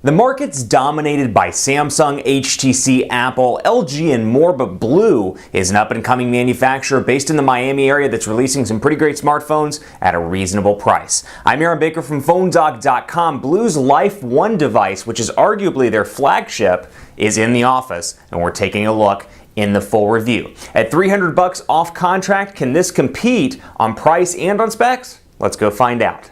The market's dominated by Samsung, HTC, Apple, LG, and more, but BLU is an up-and-coming manufacturer based in the Miami area that's releasing some pretty great smartphones at a reasonable price. I'm Aaron Baker from PhoneDog.com. BLU's Life One device, which is arguably their flagship, is in the office, and we're taking a look in the full review. At $300 off contract, can this compete on price and on specs? Let's go find out.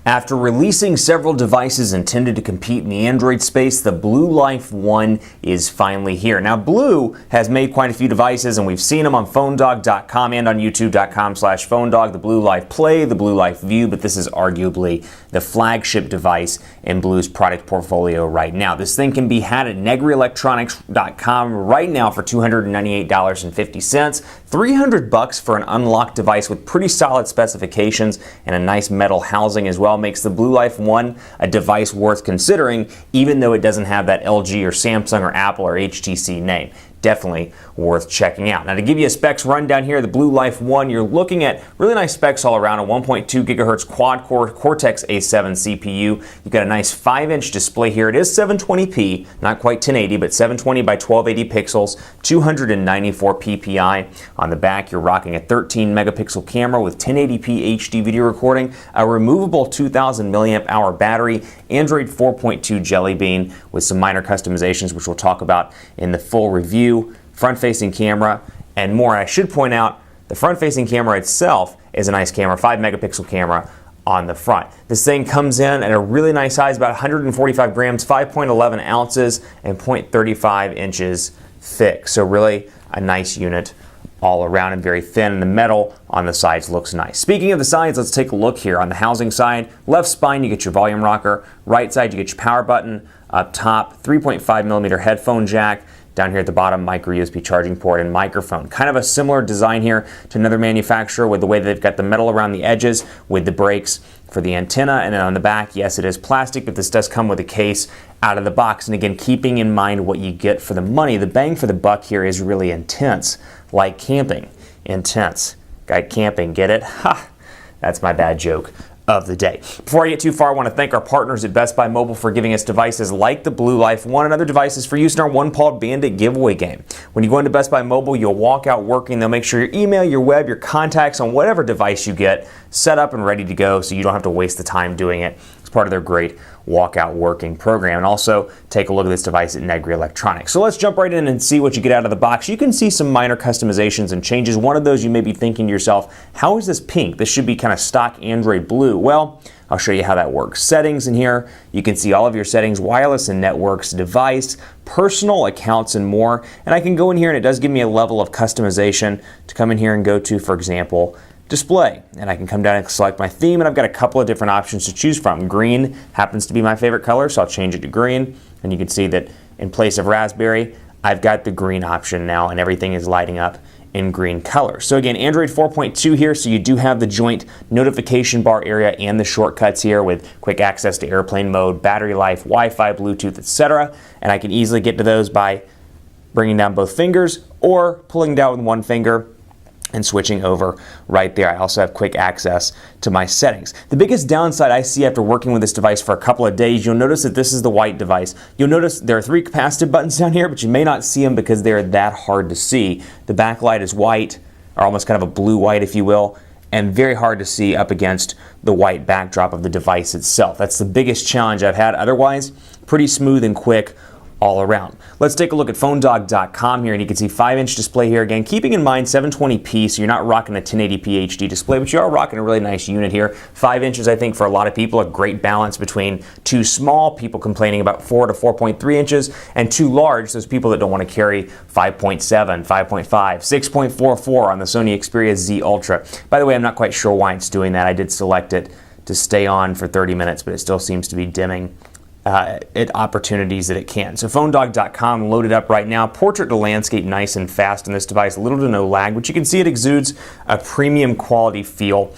After releasing several devices intended to compete in the Android space, the BLU Life One is finally here. Now, BLU has made quite a few devices, and we've seen them on PhoneDog.com and on YouTube.com/PhoneDog, the BLU Life Play, the BLU Life View, but this is arguably the flagship device in BLU's product portfolio right now. This thing can be had at negrielectronics.com right now for $298.50. $300 for an unlocked device with pretty solid specifications and a nice metal housing as well makes the BLU Life One a device worth considering, even though it doesn't have that LG or Samsung or Apple or HTC name. Definitely worth checking out. Now, to give you a specs rundown here, the BLU Life One, you're looking at really nice specs all around. A 1.2 gigahertz quad-core Cortex A7 CPU. You've got a nice 5-inch display here. It is 720p, not quite 1080, but 720 by 1280 pixels, 294 ppi. On the back, you're rocking a 13 megapixel camera with 1080p HD video recording, a removable 2000 milliamp hour battery, Android 4.2 Jelly Bean with some minor customizations, which we'll talk about in the full review. Front-facing camera, and more. I should point out the front-facing camera itself is a nice camera, 5 megapixel camera on the front. This thing comes in at a really nice size, about 145 grams, 5.11 ounces, and 0.35 inches thick. So really a nice unit all around and very thin, and the metal on the sides looks nice. Speaking of the sides, let's take a look here. On the housing side, left spine, you get your volume rocker. Right side, you get your power button. Up top, 3.5 millimeter headphone jack. Down here at the bottom, micro USB charging port and microphone. Kind of a similar design here to another manufacturer with the way that they've got the metal around the edges with the brakes for the antenna. And then on the back, yes, it is plastic, but this does come with a case out of the box. And again, keeping in mind what you get for the money, the bang for the buck here is really intense, like camping. Intense. Guy camping, get it? Ha! That's my bad joke of the day. Before I get too far, I want to thank our partners at Best Buy Mobile for giving us devices like the BLU Life One and other devices for use in our One-Pawed Bandit giveaway game. When you go into Best Buy Mobile, you'll walk out working. They'll make sure your email, your web, your contacts on whatever device you get set up and ready to go, so you don't have to waste the time doing it. It's part of their great walkout working program. And also take a look at this device at Negri Electronics. So let's jump right in and see what you get out of the box. You can see some minor customizations and changes. One of those, you may be thinking to yourself, how is this pink? This should be kind of stock Android blue. Well, I'll show you how that works. Settings in here, you can see all of your settings, wireless and networks, device, personal accounts, and more. And I can go in here and it does give me a level of customization to come in here and go to, for example, display, and I can come down and select my theme, and I've got a couple of different options to choose from. Green happens to be my favorite color, so I'll change it to green, and you can see that in place of raspberry, I've got the green option now, and everything is lighting up in green color. So again, Android 4.2 here, so you do have the joint notification bar area and the shortcuts here with quick access to airplane mode, battery life, Wi-Fi, Bluetooth, etc. And I can easily get to those by bringing down both fingers or pulling down with one finger and switching over right there. I also have quick access to my settings. The biggest downside I see after working with this device for a couple of days, you'll notice that this is the white device. You'll notice there are 3 capacitive buttons down here, but you may not see them because they're that hard to see. The backlight is white, or almost kind of a blue-white, if you will, and very hard to see up against the white backdrop of the device itself. That's the biggest challenge I've had. Otherwise, pretty smooth and quick all around. Let's take a look at PhoneDog.com here, and you can see 5-inch display here. Again, keeping in mind 720p, so you're not rocking a 1080p HD display, but you are rocking a really nice unit here. 5 inches, I think, for a lot of people, a great balance between too small, people complaining about 4 to 4.3 inches, and too large, those people that don't want to carry 5.7, 5.5, 6.44 on the Sony Xperia Z Ultra. By the way, I'm not quite sure why it's doing that. I did select it to stay on for 30 minutes, but it still seems to be dimming at opportunities that it can. So PhoneDog.com loaded up right now. Portrait to landscape, nice and fast on this device, little to no lag, but you can see it exudes a premium quality feel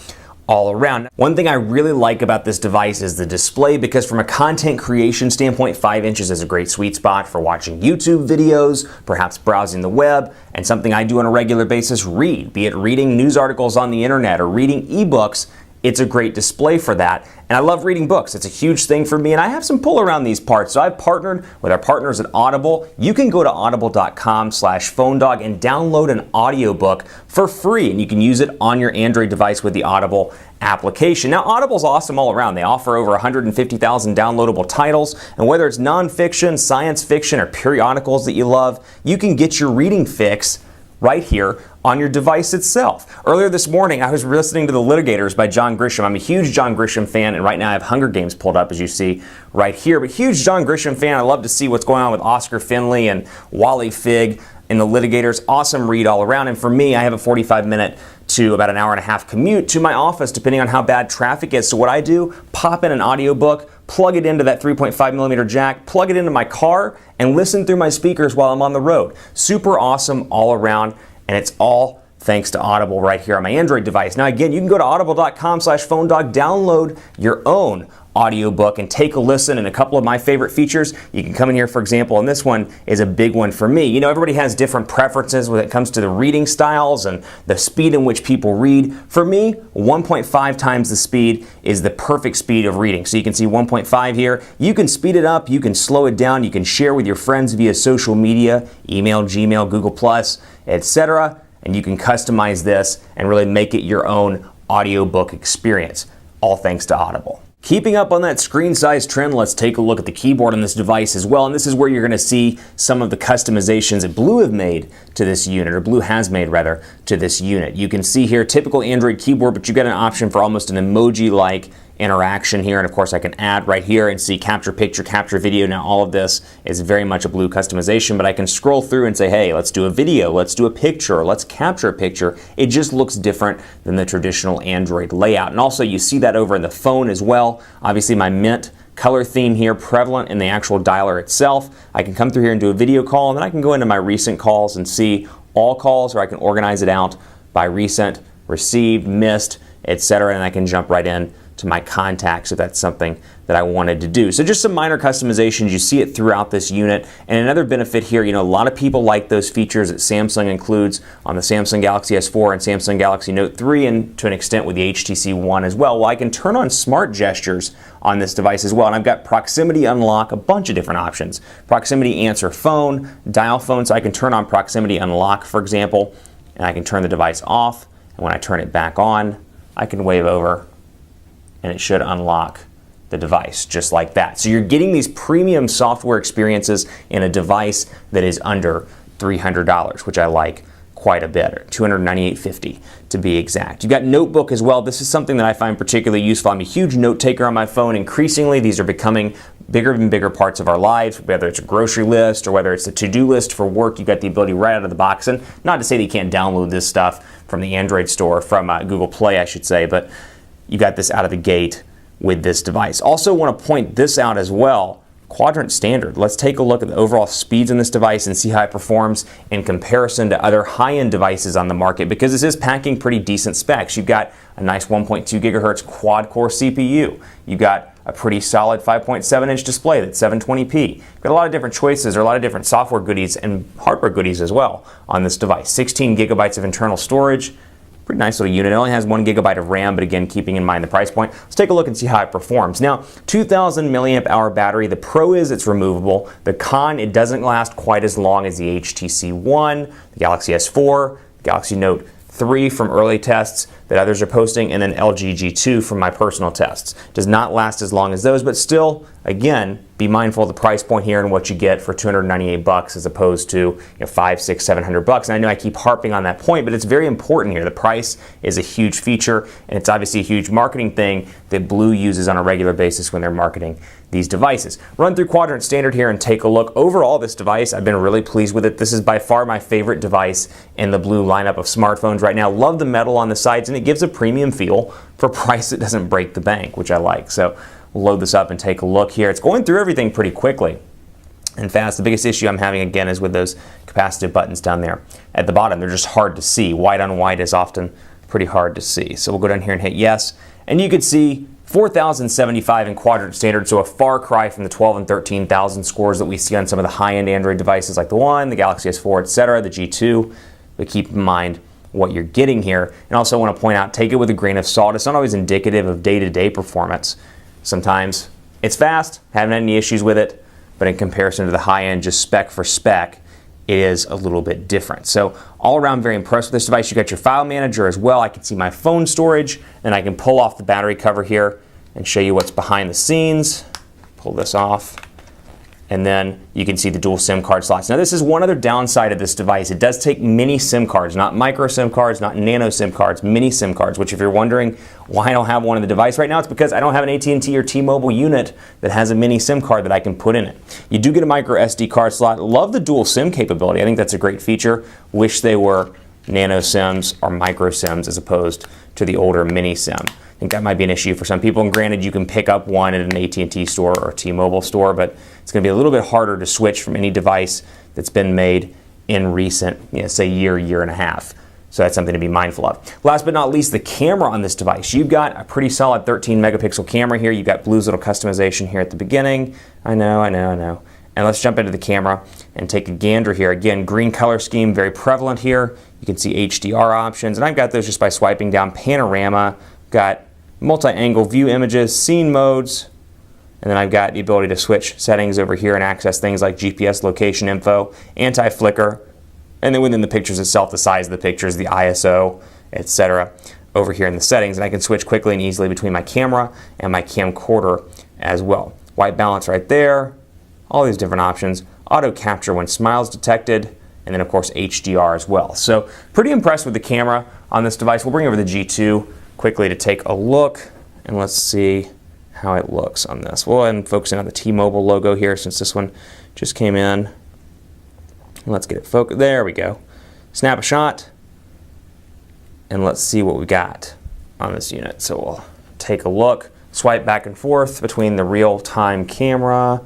all around. One thing I really like about this device is the display, because from a content creation standpoint, 5 inches is a great sweet spot for watching YouTube videos, perhaps browsing the web, and something I do on a regular basis, read, be it reading news articles on the internet or reading ebooks. it's a great display for that. And I love reading books. It's a huge thing for me, and I have some pull around these parts. So I've partnered with our partners at Audible. You can go to audible.com/PhoneDog and download an audiobook for free, and you can use it on your Android device with the Audible application. Now, Audible's awesome all around. They offer over 150,000 downloadable titles, and whether it's nonfiction, science fiction, or periodicals that you love, you can get your reading fix right here on your device itself. Earlier this morning, I was listening to The Litigators by John Grisham. I'm a huge John Grisham fan, and right now I have Hunger Games pulled up, as you see right here. But huge John Grisham fan. I love to see what's going on with Oscar Finley and Wally Figg in The Litigators. Awesome read all around. And for me, I have a 45-minute to about an hour and a half commute to my office, depending on how bad traffic is. So what I do, pop in an audiobook, plug it into that 3.5mm jack, plug it into my car, and listen through my speakers while I'm on the road. Super awesome all around, and it's all thanks to Audible right here on my Android device. Now again, you can go to audible.com/PhoneDog, download your own audiobook and take a listen. And a couple of my favorite features, you can come in here, for example, and this one is a big one for me. You know, everybody has different preferences when it comes to the reading styles and the speed in which people read. For me, 1.5 times the speed is the perfect speed of reading. So you can see 1.5 here. You can speed it up, you can slow it down, you can share with your friends via social media, email, Gmail, Google+, etc. And you can customize this and really make it your own audiobook experience, all thanks to Audible. Keeping up on that screen size trend, let's take a look at the keyboard on this device as well. And this is where you're going to see some of the customizations that BLU have made to this unit, or BLU has made rather, to this unit. You can see here typical Android keyboard, but you get an option for almost an emoji-like interaction here. And of course I can add right here and see capture picture, capture video. Now all of this is very much a BLU customization, but I can scroll through and say, hey, let's do a video, let's do a picture, let's capture a picture. It just looks different than the traditional Android layout. And also you see that over in the phone as well. Obviously my mint color theme here prevalent in the actual dialer itself. I can come through here and do a video call, and then I can go into my recent calls and see all calls, or I can organize it out by recent, received, missed, etc. And I can jump right in to my contacts if that's something that I wanted to do. So just some minor customizations. You see it throughout this unit. And another benefit here, you know, a lot of people like those features that Samsung includes on the Samsung Galaxy S4 and Samsung Galaxy Note 3, and to an extent with the HTC One as well. Well, I can turn on smart gestures on this device as well. And I've got proximity unlock, a bunch of different options. Proximity answer phone, dial phone, so I can turn on proximity unlock, for example, and I can turn the device off. And when I turn it back on, I can wave over and it should unlock the device just like that. So you're getting these premium software experiences in a device that is under $300, which I like quite a bit, or $298.50 to be exact. You've got Notebook as well. This is something that I find particularly useful. I'm a huge note taker on my phone. Increasingly, these are becoming bigger and bigger parts of our lives, whether it's a grocery list or whether it's a to-do list for work. You've got the ability right out of the box. And not to say that you can't download this stuff from the Android store, from Google Play, I should say, but you got this out of the gate with this device. Also want to point this out as well, quadrant standard. Let's take a look at the overall speeds in this device and see how it performs in comparison to other high-end devices on the market, because this is packing pretty decent specs. You've got a nice 1.2 gigahertz quad-core CPU. You've got a pretty solid 5.7-inch display that's 720p. You've got a lot of different choices, or a lot of different software goodies and hardware goodies as well on this device. 16 gigabytes of internal storage. Pretty nice little unit. It only has 1 gigabyte of RAM, but again, keeping in mind the price point. Let's take a look and see how it performs. Now, 2,000 milliamp hour battery. The pro is it's removable. The con, it doesn't last quite as long as the HTC One, the Galaxy S4, the Galaxy Note 3 from early tests that others are posting, and then LG G2 from my personal tests. Does not last as long as those, but still, again, be mindful of the price point here and what you get for $298 as opposed to $500, $600, $700. And I know I keep harping on that point, but it's very important here. The price is a huge feature, and it's obviously a huge marketing thing that BLU uses on a regular basis when they're marketing these devices. Run through quadrant standard here and take a look. Overall, this device, I've been really pleased with it. This is by far my favorite device in the BLU lineup of smartphones right now. Love the metal on the sides, and it gives a premium feel for a price that doesn't break the bank, which I like. So we'll load this up and take a look here. It's going through everything pretty quickly and fast. The biggest issue I'm having, again, is with those capacitive buttons down there at the bottom. They're just hard to see. White on white is often pretty hard to see. So we'll go down here and hit yes, and you can see 4,075 in quadrant standard, so a far cry from the 12 and 13,000 scores that we see on some of the high-end Android devices like the One, the Galaxy S4, etc., the G2. But keep in mind, what you're getting here. And also want to point out, take it with a grain of salt. It's not always indicative of day-to-day performance. Sometimes it's fast, haven't had any issues with it, but in comparison to the high-end, just spec for spec, it is a little bit different. So all around, very impressed with this device. You got your file manager as well. I can see my phone storage, and I can pull off the battery cover here and show you what's behind the scenes. Pull this off. And then you can see the dual SIM card slots. Now this is one other downside of this device. It does take mini SIM cards, not micro SIM cards, not nano SIM cards, mini SIM cards, which if you're wondering why I don't have one in the device right now, it's because I don't have an AT&T or T-Mobile unit that has a mini SIM card that I can put in it. You do get a micro SD card slot. Love the dual SIM capability. I think that's a great feature. Wish they were nano SIMs or micro SIMs as opposed to the older mini SIM. I think that might be an issue for some people, and granted you can pick up one at an AT&T store or a T-Mobile store, but it's going to be a little bit harder to switch from any device that's been made in recent, say year and a half. So that's something to be mindful of. Last but not least, the camera on this device. You've got a pretty solid 13 megapixel camera here. You've got Blue's little customization here at the beginning. I know. And let's jump into the camera and take a gander here. Again, green color scheme, very prevalent here. You can see HDR options, and I've got those just by swiping down. Panorama, got multi-angle view images, scene modes, and then I've got the ability to switch settings over here and access things like GPS location info, anti-flicker, and then within the pictures itself, the size of the pictures, the ISO, etc. over here in the settings, and I can switch quickly and easily between my camera and my camcorder as well. White balance right there, all these different options, auto capture when smiles detected, and then of course HDR as well. So pretty impressed with the camera on this device. We'll bring over the G2 quickly to take a look, and let's see how it looks on this. We'll go ahead and focus in on the T-Mobile logo here since this one just came in. Let's get it focused. There we go. Snap a shot, and let's see what we got on this unit. So we'll take a look, swipe back and forth between the real-time camera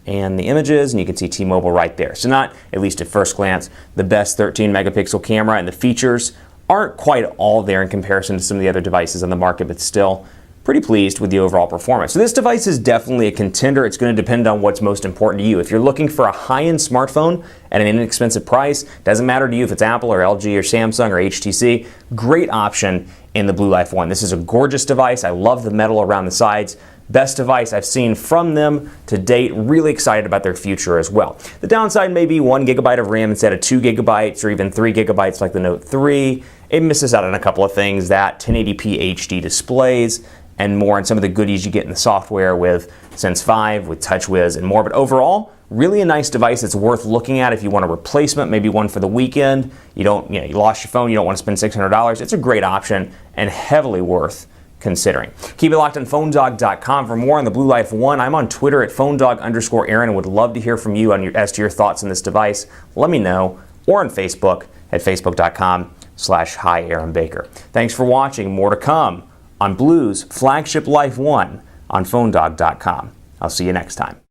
and the images, and you can see T-Mobile right there. So not, at least at first glance, the best 13 megapixel camera, and the features aren't quite all there in comparison to some of the other devices on the market, but still pretty pleased with the overall performance. So this device is definitely a contender. It's going to depend on what's most important to you. If you're looking for a high-end smartphone at an inexpensive price, doesn't matter to you if it's Apple or LG or Samsung or HTC, great option in the BLU Life One. This is a gorgeous device. I love the metal around the sides. Best device I've seen from them to date. Really excited about their future as well. The downside may be 1 gigabyte of RAM instead of 2 gigabytes or even 3 gigabytes like the Note 3. It misses out on a couple of things, that 1080p HD displays and more, and some of the goodies you get in the software with Sense 5, with TouchWiz and more. But overall, really a nice device that's worth looking at if you want a replacement, maybe one for the weekend. You lost your phone, you don't want to spend $600. It's a great option and heavily worth considering. Keep it locked on PhoneDog.com for more on the BLU Life One. I'm on Twitter at PhoneDog_Aaron and would love to hear from you as to your thoughts on this device. Let me know, or on Facebook at Facebook.com/HiAaronBaker. Thanks for watching. More to come on BLU's flagship Life One on PhoneDog.com. I'll see you next time.